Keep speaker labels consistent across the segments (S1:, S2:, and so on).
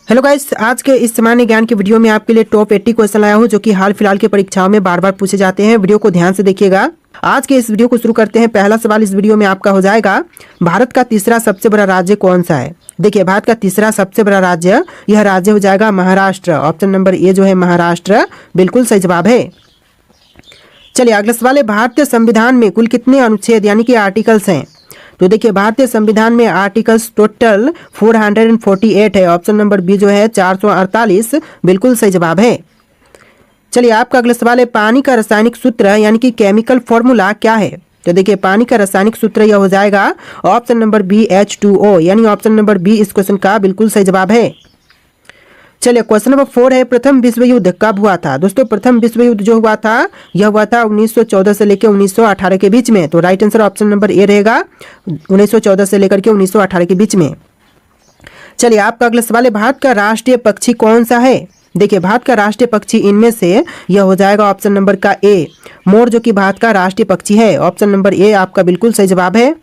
S1: Hello guys, आज के इस सामान्य ज्ञान की वीडियो में आपके लिए टॉप 80 क्वेश्चन लाया हूं जो कि हाल फिलहाल की परीक्षाओं में बार बार पूछे जाते हैं। वीडियो को ध्यान से देखिएगा। आज के इस वीडियो को शुरू करते हैं। पहला सवाल इस वीडियो में आपका हो जाएगा, भारत का तीसरा सबसे बड़ा राज्य कौन सा है। देखिए, भारत का तीसरा सबसे बड़ा राज्य, यह राज्य हो जाएगा महाराष्ट्र। ऑप्शन नंबर ए जो है महाराष्ट्र, बिल्कुल सही जवाब है। चलिए अगला सवाल है, भारतीय संविधान में कुल कितने अनुच्छेद यानी कि आर्टिकल्स हैं। तो देखिए, भारतीय संविधान में आर्टिकल्स टोटल 448 है। ऑप्शन नंबर बी जो है 448, बिल्कुल सही जवाब है। चलिए आपका अगला सवाल है, पानी का रासायनिक सूत्र यानी कि केमिकल फॉर्मूला क्या है। तो देखिए, पानी का रासायनिक सूत्र यह हो जाएगा ऑप्शन नंबर बी H2O, यानी ऑप्शन नंबर बी इस क्वेश्चन का बिल्कुल सही जवाब है। चलिए क्वेश्चन नंबर 4 है, प्रथम विश्व युद्ध कब हुआ था। दोस्तों, प्रथम विश्व युद्ध जो हुआ था यह हुआ था 1914 से लेकर 1918 के बीच में। तो right answer option number A रहेगा, 1914 से लेकर के 1918 के बीच में। चलिए आपका अगला सवाल है, भारत का राष्ट्रीय पक्षी कौन सा है। देखिए, भारत का राष्ट्रीय पक्षी इनमें से यह हो जाएगा ऑप्शन नंबर का ए, मोर, जो कि भारत का राष्ट्रीय पक्षी है। ऑप्शन नंबर ए आपका बिल्कुल सही जवाब है।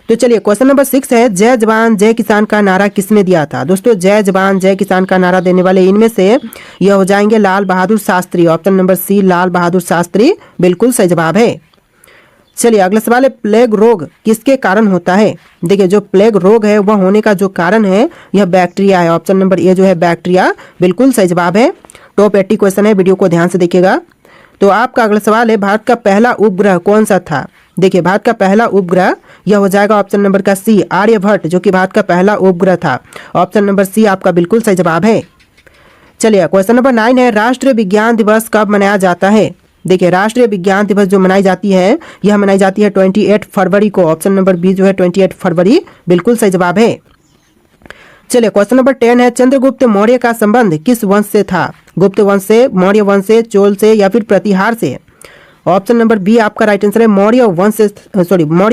S1: तो चलिए क्वेश्चन नंबर 6 है, जय जवान जय किसान का नारा किसने दिया था। दोस्तों, जय जवान जय किसान का नारा देने वाले इनमें से यह हो जाएंगे लाल बहादुर शास्त्री। ऑप्शन नंबर सी लाल बहादुर शास्त्री, बिल्कुल सही जवाब है। चलिए अगला सवाल है, प्लेग रोग किसके कारण होता है। देखिए, जो प्लेग रोग है वह होने का जो कारण है यह बैक्टीरिया है। ऑप्शन नंबर ए जो है बैक्टीरिया, बिल्कुल सही जवाब है। टॉप 80 क्वेश्चन है, वीडियो को ध्यान से देखिएगा। तो आपका अगला सवाल है, भारत का पहला उपग्रह कौन सा था। देखिए, भारत का पहला उपग्रह यह हो जाएगा ऑप्शन नंबर का सी आर्यभट्ट, जो कि भारत का पहला उपग्रह था। ऑप्शन नंबर सी आपका बिल्कुल सही जवाब है। चलिए क्वेश्चन नंबर 9 है, राष्ट्रीय विज्ञान दिवस कब मनाया जाता है। देखिए, राष्ट्रीय विज्ञान दिवस जो मनाई जाती है यह मनाई जाती है 28 फरवरी को। ऑप्शन नंबर बी जो है 28 फरवरी, बिल्कुल सही जवाब है। चलिए क्वेश्चन नंबर 10 है, चंद्रगुप्त मौर्य का संबंध किस वंश से था। गुप्त वंश से, मौर्य वंश से, चोल से या फिर प्रतिहार से। ऑप्शन नंबर बी आपका राइट आंसर है, मौर्य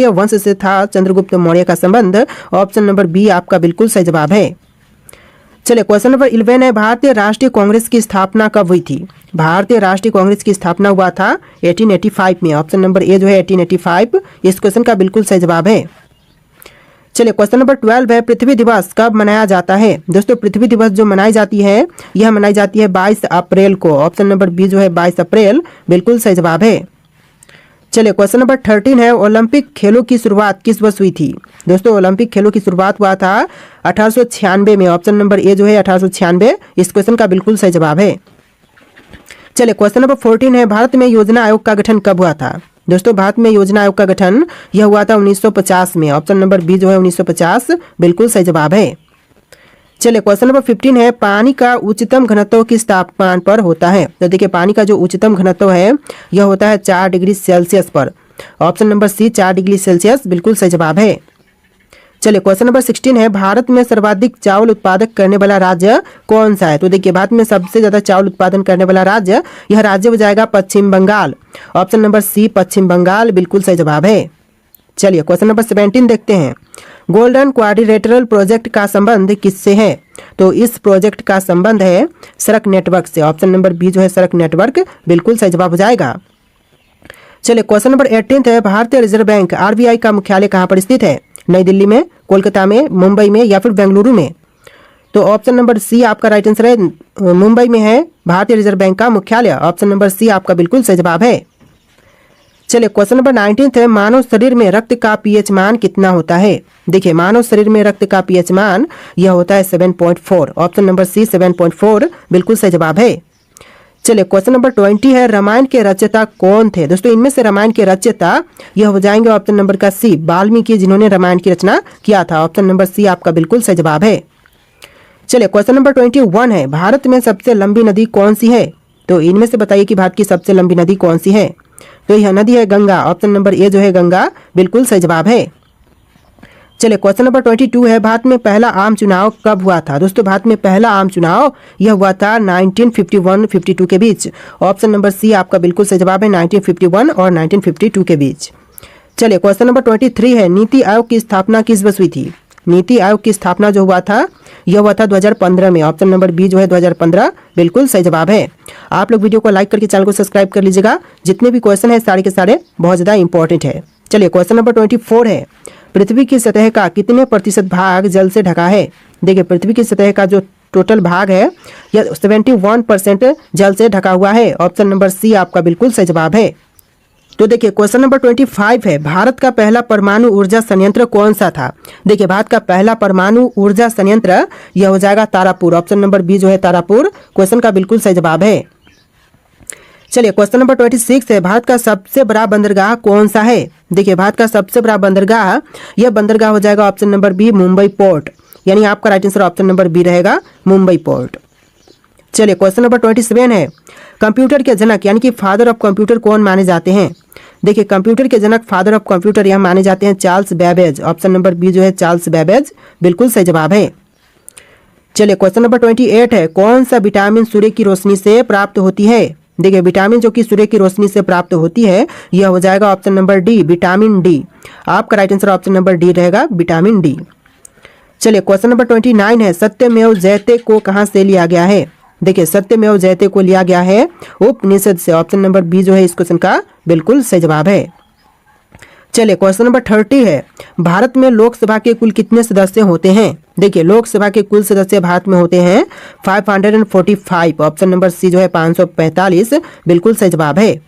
S1: वंश से था चंद्रगुप्त मौर्य का संबंध। ऑप्शन नंबर बी आपका बिल्कुल सही जवाब है। चलिए क्वेश्चन नंबर 11 है, भारतीय राष्ट्रीय कांग्रेस की स्थापना कब हुई थी। भारतीय राष्ट्रीय कांग्रेस की स्थापना हुआ था 1885 में। ऑप्शन नंबर ए जो है 1885, इस क्वेश्चन का बिल्कुल सही जवाब है। चलिए क्वेश्चन नंबर 12 है, पृथ्वी दिवस कब मनाया जाता है। दोस्तों, पृथ्वी दिवस जो मनाई जाती है यह मनाई जाती है 22 अप्रैल को। ऑप्शन नंबर बी जो है 22 अप्रैल, बिल्कुल सही जवाब है। चलिए क्वेश्चन नंबर 13 है, ओलंपिक खेलों की शुरुआत किस वर्ष हुई थी। दोस्तों, ओलंपिक खेलों की शुरुआत हुआ था 1896 में। ऑप्शन नंबर ए जो है 1896, इस क्वेश्चन का बिल्कुल सही जवाब है। चलिए क्वेश्चन नंबर 14 है, भारत में योजना आयोग का गठन कब हुआ था। दोस्तों, भारत में योजना आयोग का गठन यह हुआ था 1950 में। ऑप्शन नंबर बी जो है 1950, बिल्कुल सही जवाब है। चलिए क्वेश्चन नंबर 15 है, पानी का उच्चतम घनत्व किस तापमान पर होता है। तो देखिए, पानी का जो उच्चतम घनत्व है यह होता है 4 डिग्री सेल्सियस पर। Option number C 4 degree Celsius, बिल्कुल सही जवाब है। चलिए क्वेश्चन नंबर 16 है, भारत में सर्वाधिक चावल उत्पादक करने वाला राज्य कौन सा है। तो देखिए, भारत में सबसे ज्यादा चावल उत्पादन करने वाला राज्य, यह राज्य हो जाएगा पश्चिम बंगाल। ऑप्शन नंबर सी पश्चिम बंगाल, बिल्कुल सही जवाब है। चलिए क्वेश्चन नंबर 17 देखते हैं, गोल्डन क्वाड्रिलेटरल प्रोजेक्ट का संबंध किससे है। तो इस प्रोजेक्ट का संबंध है सड़क नेटवर्क से। ऑप्शन नंबर बी जो है सड़क नेटवर्क, बिल्कुल सही जवाब हो जाएगा। चलिए क्वेश्चन नंबर 18 है, भारतीय रिजर्व बैंक RBI का मुख्यालय कहाँ पर स्थित है। नई दिल्ली में, कोलकाता में, मुंबई में या फिर बेंगलुरु में। तो ऑप्शन नंबर सी आपका राइट आंसर है, मुंबई में है भारतीय रिजर्व बैंक का मुख्यालय। ऑप्शन नंबर सी आपका बिल्कुल सही जवाब है। चलिए क्वेश्चन नंबर 19 है, मानव शरीर में रक्त का pH मान कितना होता है। देखिए, मानव शरीर में रक्त का pH मान यह होता है 7.4। ऑप्शन नंबर सी 7.4, बिल्कुल सही जवाब है। चलिए क्वेश्चन नंबर 20 है, रामायण के रचयिता कौन थे। दोस्तों, इनमें से रामायण के रचयिता यह हो जाएंगे ऑप्शन नंबर का सी वाल्मीकि, जिन्होंने रामायण की रचना किया था। ऑप्शन नंबर सी आपका बिल्कुल सही जवाब है। चलिए क्वेश्चन नंबर 21 है, भारत में सबसे लंबी नदी कौन सी है। तो इनमें से बताइए कि भारत की सबसे लंबी नदी कौन सी है। तो यह नदी है गंगा। ऑप्शन नंबर ए जो है गंगा, बिल्कुल सही जवाब है। चलिए क्वेश्चन नंबर 22 है, भारत में पहला आम चुनाव कब हुआ था। दोस्तों, भारत में पहला आम चुनाव यह हुआ था 1951-52 के बीच। ऑप्शन नंबर सी आपका बिल्कुल सही जवाब है, 1951 और 1952 के बीच। चलिए क्वेश्चन नंबर 23 है, नीति आयोग की स्थापना किस वर्ष हुई थी। नीति आयोग की स्थापना जो हुआ था यह हुआ था 2015 में। ऑप्शन नंबर बी जो है 2015, बिल्कुल सही जवाब है। आप लोग वीडियो को लाइक करके चैनल को सब्सक्राइब कर लीजिएगा। जितने भी क्वेश्चन है सारे के सारे बहुत ज़्यादा इंपॉर्टेंट है। चलिए क्वेश्चन नंबर 24 है, पृथ्वी की सतह का कितने प्रतिशत भाग जल से ढका है? देखिए पृथ्वी की सतह का जो टोटल भाग है यह 71% जल से ढका हुआ है। ऑप्शन नंबर सी आपका बिल्कुल सही जवाब है। तो देखिए क्वेश्चन नंबर 25 है, भारत का पहला परमाणु ऊर्जा संयंत्र कौन सा था? देखिए भारत का पहला परमाणु ऊर्जा संयंत्र यह हो जाएगा तारापुर। ऑप्शन नंबर बी जो है तारापुर क्वेश्चन का बिल्कुल सही जवाब है। चलिए क्वेश्चन नंबर 26 है, भारत का सबसे बड़ा बंदरगाह कौन सा है? देखिए भारत का सबसे बड़ा बंदरगाह, यह बंदरगाह हो जाएगा option number B Mumbai port, यानी आपका right answer option number B रहेगा मुंबई पोर्ट। चलिए क्वेश्चन नंबर 27 है, कंप्यूटर के जनक यानी कि फादर ऑफ कंप्यूटर कौन माने जाते हैं? देखिए कंप्यूटर के जनक फादर ऑफ कंप्यूटर यह माने जाते हैं Charles Babbage. Option number B जो है चार्ल्स बेबेज बिल्कुल सही जवाब है। चलिए क्वेश्चन नंबर 28 है, कौन सा विटामिन सूर्य की रोशनी से प्राप्त होती है? देखिए विटामिन जो कि सूर्य की रोशनी से प्राप्त होती है यह हो जाएगा option number D vitamin D. आपका right answer option number D रहेगा विटामिन डी। चलिए क्वेश्चन नंबर 29 है, सत्यमेव जयते को कहां से लिया गया है? देखिए सत्यमेव जयते को लिया गया है उपनिषद से। ऑप्शन नंबर बी जो है इस क्वेश्चन का बिल्कुल सही जवाब है। चलिए क्वेश्चन नंबर 30 है, भारत में लोकसभा के कुल कितने सदस्य होते हैं? देखिए लोकसभा के कुल सदस्य भारत में होते हैं 545। ऑप्शन नंबर सी जो है 545 बिल्कुल सही जवाब है।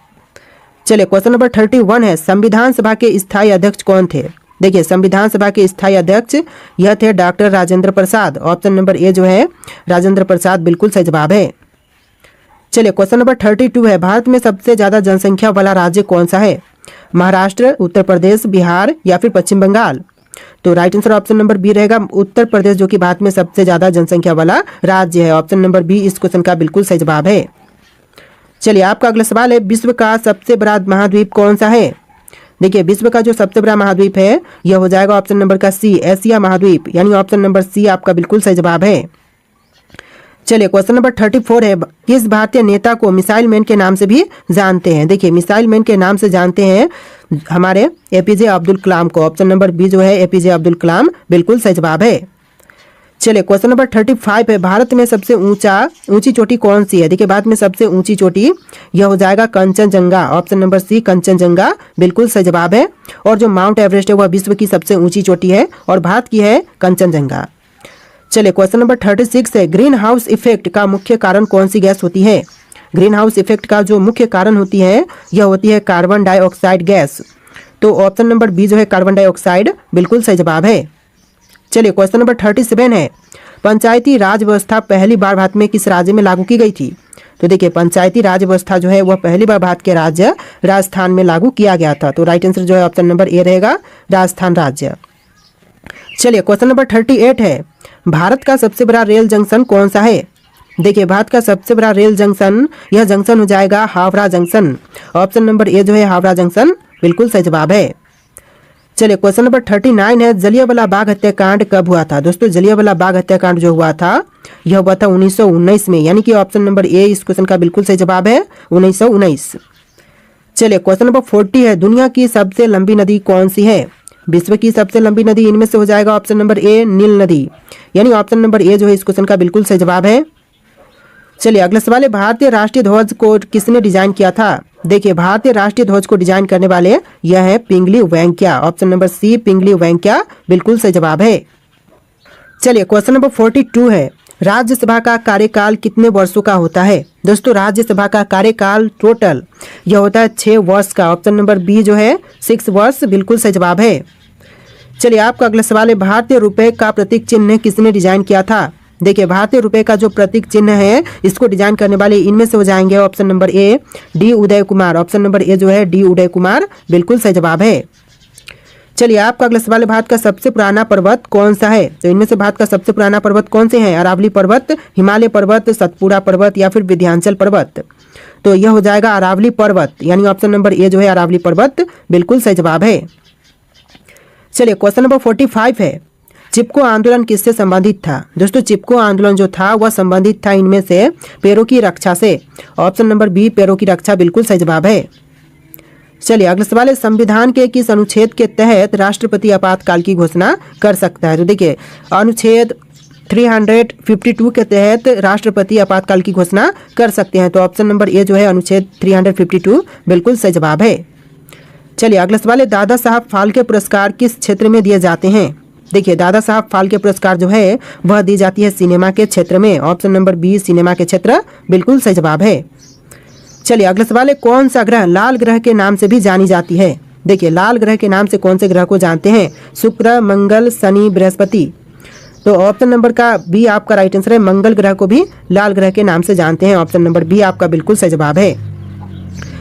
S1: चलिए क्वेश्चन नंबर 31 है, संविधान सभा के स्थायी अध्यक्ष कौन थे? देखिए संविधान सभा के स्थायी अध्यक्ष यह थे doctor Rajendra Prasad. Option number A जो है राजेंद्र प्रसाद बिल्कुल सही जवाब है। चलिए क्वेश्चन नंबर 32 है, भारत में सबसे ज्यादा जनसंख्या वाला राज्य कौन सा है? महाराष्ट्र, उत्तर प्रदेश, बिहार या फिर पश्चिम बंगाल? तो right answer option number B रहेगा उत्तर प्रदेश, जो कि भारत में सबसे ज्यादा जनसंख्या वाला राज्य है। ऑप्शन नंबर बी इस क्वेश्चन का बिल्कुल सही जवाब है। चलिए आपका अगला सवाल है, विश्व का सबसे बड़ा महाद्वीप कौन सा है? देखिए विश्व का जो सबसे बड़ा महाद्वीप है यह हो जाएगा ऑप्शन नंबर का सी एशिया महाद्वीप, यानी ऑप्शन नंबर सी आपका बिल्कुल सही जवाब है। चलिए क्वेश्चन नंबर 34 है, किस भारतीय नेता को मिसाइल मैन के नाम से भी जानते हैं? देखिए मिसाइल मैन के नाम से जानते हैं हमारे एपीजे अब्दुल कलाम को। ऑप्शन नंबर बी जो है एपीजे अब्दुल कलाम बिल्कुल सही जवाब है। चलिए क्वेश्चन नंबर 35 है, भारत में सबसे ऊंची चोटी कौन सी है? देखिए भारत में सबसे ऊंची चोटी यह हो जाएगा Kanchenjunga. Option number C Kanchenjunga बिल्कुल सही जवाब है। और जो माउंट एवरेस्ट है वह विश्व की सबसे ऊंची चोटी है और भारत की है कंचनजंगा। चलिए क्वेश्चन नंबर 36 है, ग्रीन हाउस इफेक्ट का मुख्य कारण कौन सी गैस होती है? ग्रीन हाउस इफेक्ट का जो मुख्य कारण होती है यह होती है कार्बन डाइऑक्साइड गैस। तो ऑप्शन नंबर बी जो है कार्बन डाइऑक्साइड बिल्कुल सही जवाब है। चलिए क्वेश्चन नंबर 37 है, पंचायती राज व्यवस्था पहली बार भारत में किस राज्य में लागू की गई थी? तो देखिए पंचायती राज व्यवस्था जो है वह पहली बार भारत के राज्य राजस्थान में लागू किया गया था। तो राइट आंसर जो है ऑप्शन नंबर ए रहेगा राजस्थान राज्य। चलिए क्वेश्चन नंबर 38 है, भारत का सबसे बड़ा रेल जंक्शन कौन सा है? देखिए भारत का सबसे बड़ा रेल जंक्शन यह जंक्शन हो जाएगा Howrah junction. Option number A जो है हावड़ा जंक्शन बिल्कुल सही जवाब है। चलिए क्वेश्चन नंबर 39 है, जलियांवाला बाग हत्याकांड कब हुआ था? दोस्तों जलियांवाला बाग हत्याकांड जो हुआ था यह हुआ था 1919 में, यानी कि ऑप्शन नंबर ए इस क्वेश्चन का बिल्कुल सही जवाब है 1919। चलिए क्वेश्चन नंबर 40 है, दुनिया की सबसे लंबी नदी कौन सी है? विश्व की सबसे लंबी नदी इनमें से हो जाएगा ऑप्शन नंबर ए नील नदी, यानी ऑप्शन नंबर ए जो है इस क्वेश्चन का बिल्कुल सही जवाब है। चलिए अगला सवाल है, भारतीय राष्ट्रीय ध्वज को किसने डिजाइन किया था? देखिए भारतीय राष्ट्रीय ध्वज को डिजाइन करने वाले यह है पिंगली वेंकैया। ऑप्शन नंबर सी पिंगली वेंकैया बिल्कुल सही जवाब है। चलिए क्वेश्चन नंबर 42 है, राज्यसभा का कार्यकाल कितने वर्षों का होता है? दोस्तों राज्यसभा का कार्यकाल टोटल यह होता है 6 वर्ष का। ऑप्शन नंबर बी जो है 6 वर्ष बिल्कुल सही जवाब है। चलिए आपका अगला सवाल है, भारतीय रुपए का प्रतीक चिन्ह किसने डिजाइन किया था? देखिए भारतीय रुपए का जो प्रतीक चिन्ह है इसको डिजाइन करने वाले इनमें से हो जाएंगे option number A D Uday Kumar. Option number A जो है डी उदय कुमार बिल्कुल सही जवाब है। चलिए आपका अगला सवाल है, भारत का सबसे पुराना पर्वत कौन सा है? तो इनमें से भारत का सबसे पुराना पर्वत कौन से हैं? अरावली पर्वत, हिमालय पर्वत, सतपुड़ा पर्वत या फिर विंध्याचल पर्वत? तो यह हो जाएगा अरावली पर्वत, यानी ऑप्शन नंबर ए जो है अरावली पर्वत बिल्कुल सही जवाब है। चलिए क्वेश्चन नंबर 45 है, चिपको आंदोलन किससे संबंधित था? दोस्तों चिपको आंदोलन जो था वह संबंधित था इनमें से पेड़ों की रक्षा से। ऑप्शन नंबर बी पेड़ों की रक्षा बिल्कुल सही जवाब है। चलिए अगला सवाल है, संविधान के किस अनुच्छेद के तहत राष्ट्रपति आपातकाल की घोषणा कर सकता है? तो देखिए अनुच्छेद 352 के तहत राष्ट्रपति आपातकाल की घोषणा कर सकते हैं। तो ऑप्शन नंबर ए जो है अनुच्छेद 352 बिल्कुल सही जवाब है। चलिए अगला सवाल है, दादा साहब फाल्के पुरस्कार किस क्षेत्र में दिए जाते हैं? देखिए दादा साहब फाल्के पुरस्कार जो है वह दी जाती है सिनेमा के क्षेत्र में। ऑप्शन नंबर बी सिनेमा के क्षेत्र बिल्कुल सही जवाब है। चलिए अगला सवाल है, कौन सा ग्रह लाल ग्रह के नाम से भी जानी जाती है? देखिए लाल ग्रह के नाम से कौन से ग्रह को जानते हैं? शुक्र, मंगल, शनि, बृहस्पति। तो ऑप्शन नंबर का बी आपका राइट आंसर है, मंगल ग्रह को भी लाल ग्रह के नाम से जानते हैं। ऑप्शन नंबर बी आपका बिल्कुल सही जवाब है।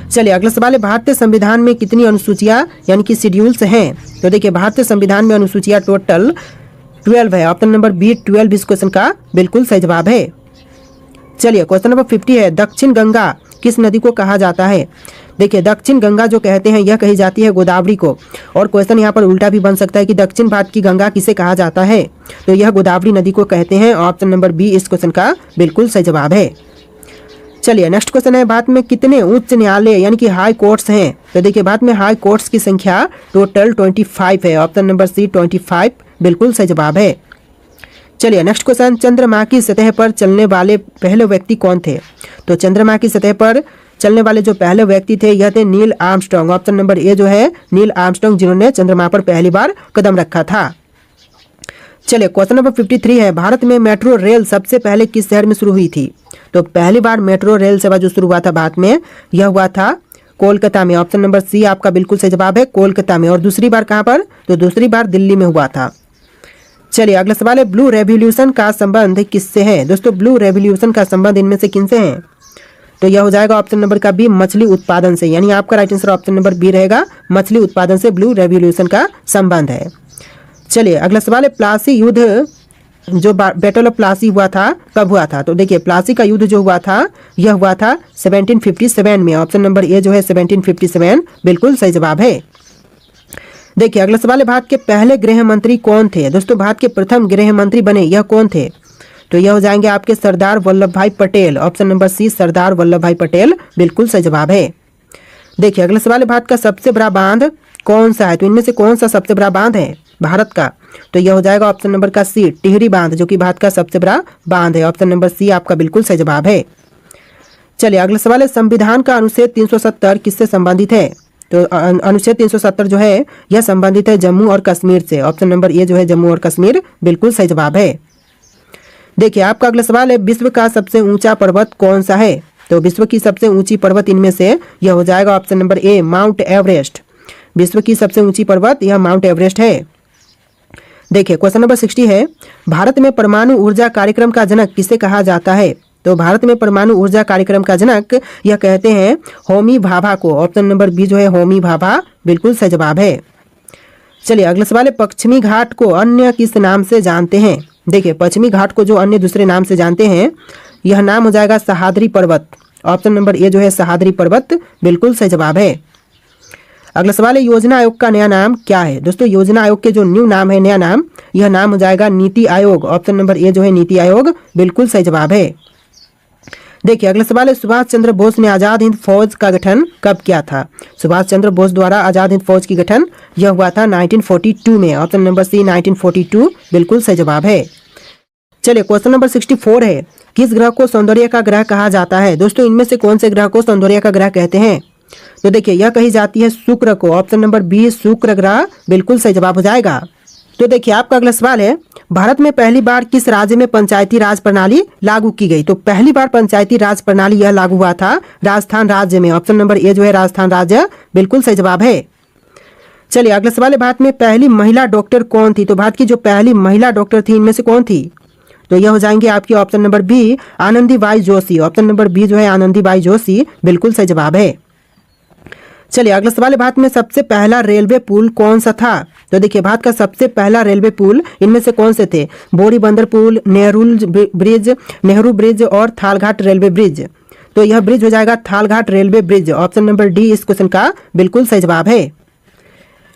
S1: चलिए अगला सवाल है, भारतीय संविधान में कितनी अनुसूचियां यानी कि शेड्यूल्स हैं? तो देखिए भारतीय संविधान में अनुसूचियां टोटल 12 है। ऑप्शन नंबर बी 12 इस क्वेश्चन का बिल्कुल सही जवाब है। चलिए क्वेश्चन नंबर 50 है, दक्षिण गंगा किस नदी को कहा जाता है? देखिए दक्षिण गंगा जो कहते हैं यह कही जाती है गोदावरी को। और क्वेश्चन यहाँ पर उल्टा भी बन सकता है कि दक्षिण भारत की गंगा किसे कहा जाता है? तो यह गोदावरी नदी को कहते हैं। ऑप्शन नंबर बी इस क्वेश्चन का बिल्कुल सही जवाब है। चलिए नेक्स्ट क्वेश्चन है, भारत में कितने उच्च न्यायालय यानी कि हाई कोर्ट्स हैं? तो देखिए भारत में हाई कोर्ट्स की संख्या टोटल 25 है। ऑप्शन नंबर सी 25 बिल्कुल सही जवाब है। चलिए नेक्स्ट क्वेश्चन, चंद्रमा की सतह पर चलने वाले पहले व्यक्ति कौन थे? तो चंद्रमा की सतह पर चलने वाले जो पहले व्यक्ति थे यह थे Neil Armstrong. Option number A जो है नील आर्मस्ट्रांग, जिन्होंने चंद्रमा पर पहली बार कदम रखा था। चलिए क्वेश्चन नंबर 53 है, भारत में मेट्रो रेल सबसे पहले किस शहर में शुरू हुई थी? तो पहली बार मेट्रो रेल सेवा जो शुरू हुआ था भारत में यह हुआ था कोलकाता में। ऑप्शन नंबर सी आपका बिल्कुल सही जवाब है, कोलकाता में। और दूसरी बार कहाँ पर? तो दूसरी बार दिल्ली में हुआ था। चलिए अगला सवाल है, ब्लू रेवोल्यूशन का संबंध किससे है? दोस्तों ब्लू रेवोल्यूशन का संबंध इनमें से किनसे है? तो यह हो जाएगा ऑप्शन नंबर का बी मछली उत्पादन से। यानी आपका right answer option number B रहेगा, मछली उत्पादन से ब्लू रेवोल्यूशन का संबंध है। चलिए अगला सवाल है, प्लासी युद्ध जो बैटल ऑफ प्लासी हुआ था कब हुआ था? तो देखिए प्लासी का युद्ध जो हुआ था यह हुआ था 1757 में। ऑप्शन नंबर ए जो है 1757 बिल्कुल सही जवाब है। देखिए अगला सवाल है, भारत के पहले गृह मंत्री कौन थे? दोस्तों भारत के प्रथम गृह मंत्री बने यह कौन थे? तो यह हो जाएंगे आपके सरदार वल्लभ भाई पटेल। ऑप्शन नंबर सी सरदार वल्लभ भाई पटेल बिल्कुल सही जवाब है। देखिए अगला सवाल है, भारत का सबसे बड़ा बांध कौन सा है? तो इनमें से कौन सा सबसे बड़ा बांध है भारत का? तो यह हो जाएगा ऑप्शन नंबर का सी टिहरी बांध, जो कि भारत का सबसे बड़ा बांध है। ऑप्शन नंबर सी आपका बिल्कुल सही जवाब है। चलिए अगला सवाल है, संविधान का अनुच्छेद 370 किससे संबंधित है? तो अनुच्छेद 370 जो है यह संबंधित है जम्मू और कश्मीर से। ऑप्शन नंबर ए जो है जम्मू और कश्मीर बिल्कुल सही जवाब है। देखिए आपका अगला सवाल है, विश्व का सबसे ऊंचा पर्वत कौन सा है? तो विश्व की सबसे ऊंची पर्वत इनमें से यह हो जाएगा option number A mount Everest. विश्व की सबसे ऊंची पर्वत यह माउंट एवरेस्ट है। देखिए क्वेश्चन नंबर 60 है, भारत में परमाणु ऊर्जा कार्यक्रम का जनक किसे कहा जाता है? तो भारत में परमाणु ऊर्जा कार्यक्रम का जनक यह कहते हैं होमी भाभा को। ऑप्शन नंबर बी जो है होमी भाभा बिल्कुल सही जवाब है। चलिए अगला सवाल है, पश्चिमी घाट को अन्य किस नाम से जानते हैं? देखिए पश्चिमी घाट को जो अन्य दूसरे नाम से जानते हैं यह नाम हो जाएगा सह्याद्री पर्वत। ऑप्शन नंबर ए जो है सह्याद्री पर्वत बिल्कुल सही जवाब है। अगला सवाल है, योजना आयोग का नया नाम क्या है? दोस्तों योजना आयोग के जो न्यू नाम है नया नाम यह नाम हो जाएगा NITI Aayog. Option number A जो है नीति आयोग बिल्कुल सही जवाब है। देखिए अगला सवाल है, सुभाष चंद्र बोस ने आजाद हिंद फौज का गठन कब किया था? सुभाष चंद्र बोस द्वारा आजाद हिंद फौज की गठन यह हुआ था 1942 में। ऑप्शन नंबर सी 1942 बिल्कुल सही जवाब है। चलिए क्वेश्चन नंबर 64 है, किस ग्रह को सौंदर्य का ग्रह कहा जाता है? दोस्तों इनमें से कौन से ग्रह को सौंदर्य का ग्रह कहते हैं? तो देखिए यह कही जाती है शुक्र को। ऑप्शन नंबर बी शुक्र ग्रह बिल्कुल सही जवाब हो जाएगा। तो देखिए आपका अगला सवाल है, भारत में पहली बार किस राज्य में पंचायती राज प्रणाली लागू की गई? तो पहली बार पंचायती राज प्रणाली यह लागू हुआ था राजस्थान राज्य में। ऑप्शन नंबर ए जो है राजस्थान राज्य बिल्कुल सही जवाब है। चलिए अगला सवाल है, भारत में पहली महिला डॉक्टर कौन थी? तो भारत की जो पहली महिला डॉक्टर थी इनमें से कौन थी? तो यह हो जाएंगे आपकी option number B Anandibai Joshi. Option number B जो है आनंदीबाई जोशी बिल्कुल सही जवाब है। चलिए अगला सवाल है, भारत में सबसे पहला रेलवे पुल कौन सा था? तो देखिए भारत का सबसे पहला रेलवे पुल इनमें से कौन से थे? बोरी बंदर पुल, नेहरू ब्रिज और थालघाट रेलवे ब्रिज। तो यह ब्रिज हो जाएगा Thalghat railway bridge. Option number D इस क्वेश्चन का बिल्कुल सही जवाब है।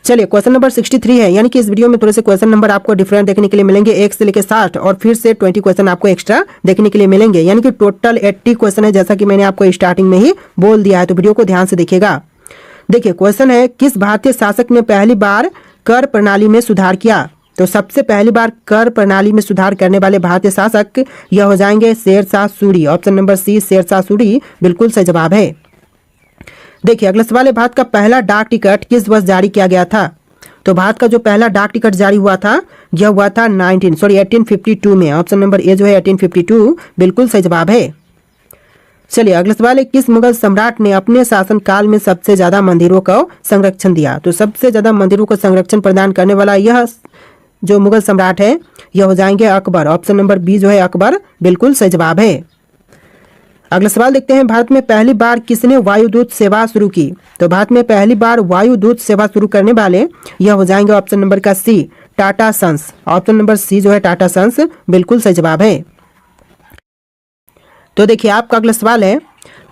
S1: चलिए क्वेश्चन नंबर 63 है, यानी कि इस वीडियो में थोड़े से क्वेश्चन नंबर आपको डिफरेंट देखने के लिए मिलेंगे। 1 से लेकर 60 और फिर से 20 क्वेश्चन आपको एक्स्ट्रा देखने के लिए मिलेंगे, यानी कि टोटल 80 क्वेश्चन है, जैसा कि मैंने आपको स्टार्टिंग में ही बोल दिया है। तो वीडियो को ध्यान से देखिएगा। देखिए क्वेश्चन है, किस भारतीय शासक ने पहली बार कर प्रणाली में सुधार किया? तो सबसे पहली बार कर प्रणाली में सुधार करने वाले भारतीय शासक यह हो जाएंगे Sher Shah Suri. Option number C Sher Shah Suri बिल्कुल सही जवाब है। देखिए अगला सवाल है, भारत का पहला डाक टिकट किस वर्ष जारी किया गया था? तो भारत का जो पहला डाक टिकट जारी हुआ था यह हुआ था 1852 में। ऑप्शन नंबर ए जो है 1852 बिल्कुल सही जवाब है। चलिए अगला सवाल है, किस मुगल सम्राट ने अपने शासनकाल में सबसे ज्यादा मंदिरों को संरक्षण दिया? तो सबसे ज्यादा मंदिरों को संरक्षण प्रदान करने वाला यह जो मुगल सम्राट है यह हो जाएंगे अकबर। ऑप्शन नंबर बी जो है अकबर बिल्कुल सही जवाब है। अगला सवाल देखते हैं, भारत में पहली बार किसने वायुदूत सेवा शुरू की? तो भारत में पहली बार वायुदूत सेवा शुरू करने वाले यह हो जाएंगे ऑप्शन नंबर का C, Tata Sons. Option number C जो है टाटा सन्स बिल्कुल सही जवाब है। तो देखिए आपका अगला सवाल है,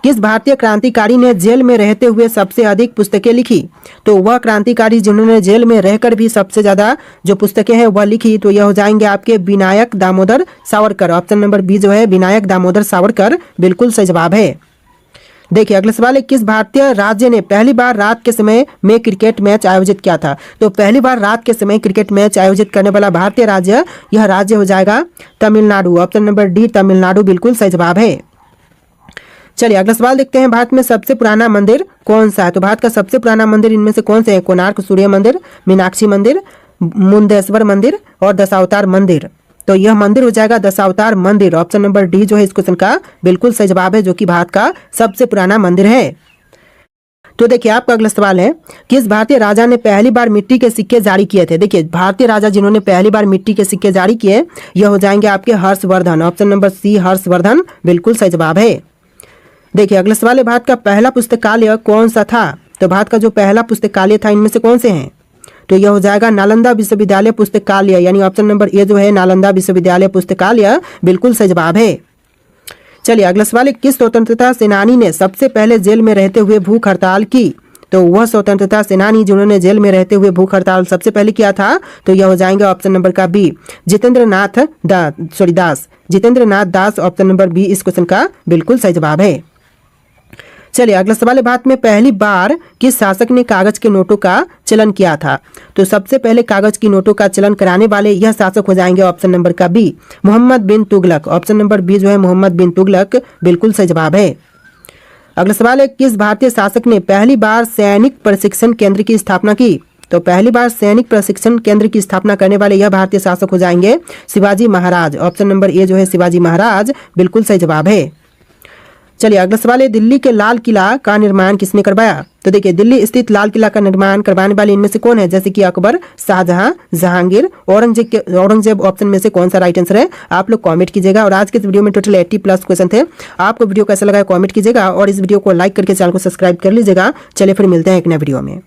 S1: किस भारतीय क्रांतिकारी ने जेल में रहते हुए सबसे अधिक पुस्तकें लिखी? तो वह क्रांतिकारी जिन्होंने जेल में रहकर भी सबसे ज्यादा जो पुस्तकें हैं वह लिखी तो यह हो जाएंगे आपके Vinayak Damodar Savarkar. Option number B जो है विनायक दामोदर सावरकर बिल्कुल सही जवाब है। देखिए अगला सवाल है, किस भारतीय राज्य ने पहली बार रात के समय में क्रिकेट मैच आयोजित किया था? तो पहली बार रात के समय क्रिकेट मैच आयोजित करने वाला भारतीय राज्य यह राज्य हो जाएगा Tamil Nadu. Option number D Tamil Nadu बिल्कुल सही जवाब है। चलिए अगला सवाल देखते हैं, भारत में सबसे पुराना मंदिर कौन सा है? तो भारत का सबसे पुराना मंदिर इनमें से कौन से है? कोणार्क सूर्य मंदिर, मीनाक्षी मंदिर, मुंडेश्वर मंदिर और दशावतार मंदिर। तो यह मंदिर हो जाएगा दशावतार मंदिर। ऑप्शन नंबर डी जो है इस क्वेश्चन का बिल्कुल सही जवाब है, जो कि भारत का सबसे पुराना मंदिर है। तो देखिए आपका अगला सवाल है, किस भारतीय राजा ने पहली बार मिट्टी के सिक्के जारी किए थे? देखिए भारतीय राजा जिन्होंने पहली बार मिट्टी के सिक्के जारी किए यह हो जाएंगे आपके Harshvardhan. Option number C Harshvardhan बिल्कुल सही जवाब है। देखिए अगला सवाल है, भारत का पहला पुस्तकालय कौन सा था? तो भारत का जो पहला पुस्तकालय था इनमें से कौन से हैं? तो यह हो जाएगा नालंदा विश्वविद्यालय पुस्तकालय, यानी ऑप्शन नंबर ए जो है नालंदा विश्वविद्यालय पुस्तकालय बिल्कुल सही जवाब है। चलिए अगला सवाल है, किस स्वतंत्रता सेनानी ने सबसे पहले जेल में रहते हुए भूख हड़ताल की? तो वह स्वतंत्रता सेनानी जिन्होंने जेल में रहते हुए भूख हड़ताल सबसे पहले किया था तो यह हो जाएंगे ऑप्शन नंबर का बी जितेंद्र नाथ दास। जितेंद्र नाथ दास ऑप्शन नंबर बी इस क्वेश्चन का बिल्कुल सही जवाब है। चलिए अगला सवाल है, भारत में पहली बार किस शासक ने कागज के नोटों का चलन किया था? तो सबसे पहले कागज की नोटों का चलन कराने वाले यह शासक हो जाएंगे ऑप्शन नंबर का बी मोहम्मद बिन तुगलक। ऑप्शन नंबर बी जो है मोहम्मद बिन तुगलक बिल्कुल सही जवाब है। अगला सवाल है, किस भारतीय शासक ने पहली बार सैनिक प्रशिक्षण केंद्र की स्थापना की? तो पहली बार सैनिक प्रशिक्षण केंद्र की स्थापना करने वाले यह भारतीय शासक हो जाएंगे Shivaji Maharaj. Option number A जो है शिवाजी महाराज बिल्कुल सही जवाब है। चलिए अगला सवाल है, दिल्ली के लाल किला का निर्माण किसने करवाया? तो देखिए दिल्ली स्थित लाल किला का निर्माण करवाने वाले इनमें से कौन है? जैसे कि अकबर, शाहजहां, जहांगीर, औरंगजेब ऑप्शन में से कौन सा राइट आंसर है? आप लोग कमेंट कीजिएगा। और आज के इस वीडियो में टोटल 80+ क्वेश्चन थे। आपको वीडियो कैसा लगा कमेंट कीजिएगा और इस वीडियो को लाइक करके चैनल को सब्सक्राइब कर लीजिएगा। चलिए फिर मिलते हैं एक नए वीडियो में।